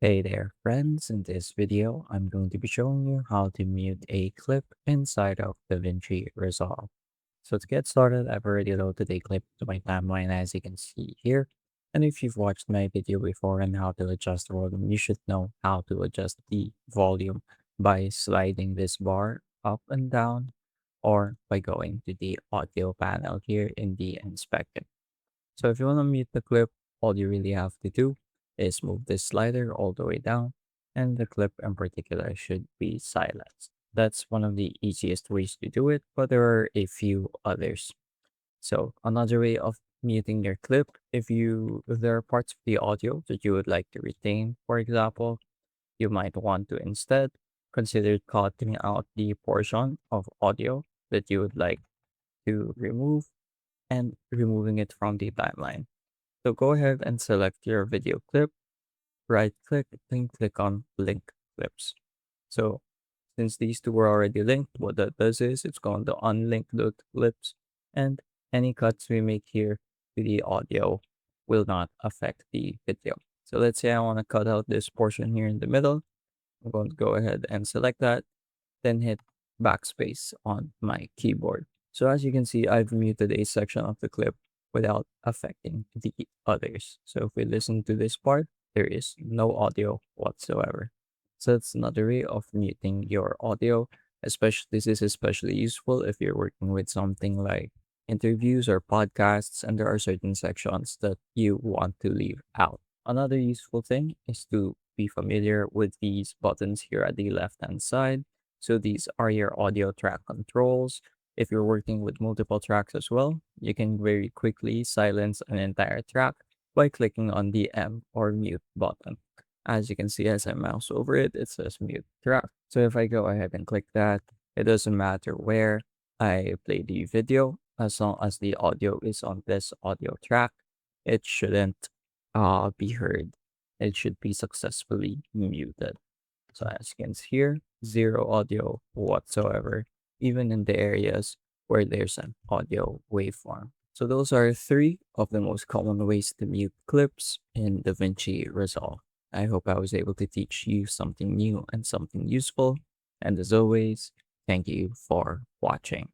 Hey there, friends. In this video, I'm going to be showing you how to mute a clip inside of DaVinci Resolve. So to get started, I've already loaded a clip to my timeline as you can see here. And if you've watched my video before on how to adjust the volume, you should know how to adjust the volume by sliding this bar up and down or by going to the audio panel here in the inspector. So if you want to mute the clip, all you really have to do is move this slider all the way down, and the clip in particular should be silenced. That's one of the easiest ways to do it, but there are a few others. So another way of muting your clip, if there are parts of the audio that you would like to retain, for example, you might want to instead consider cutting out the portion of audio that you would like to remove and removing it from the timeline. So go ahead and select your video clip, right click, then click on link clips. So since these two were already linked, what that does is it's going to unlink the clips, and any cuts we make here to the audio will not affect the video. So let's say I want to cut out this portion here in the middle. I'm going to go ahead and select that, then hit backspace on my keyboard. So as you can see, I've muted a section of the clip without affecting the others. So if we listen to this part, there is no audio whatsoever. So that's another way of muting your audio. Especially this is especially useful if you're working with something like interviews or podcasts and there are certain sections that you want to leave out. Another useful thing is to be familiar with these buttons here at the left hand side. So these are your audio track controls. If you're working with multiple tracks as well, you can very quickly silence an entire track by clicking on the M or mute button. As you can see, as I mouse over it, it says mute track. So if I go ahead and click that, it doesn't matter where I play the video, as long as the audio is on this audio track, it shouldn't be heard. It should be successfully muted. So as you can see here, zero audio whatsoever, even in the areas where there's an audio waveform. So those are three of the most common ways to mute clips in DaVinci Resolve. I hope I was able to teach you something new and something useful. And as always, thank you for watching.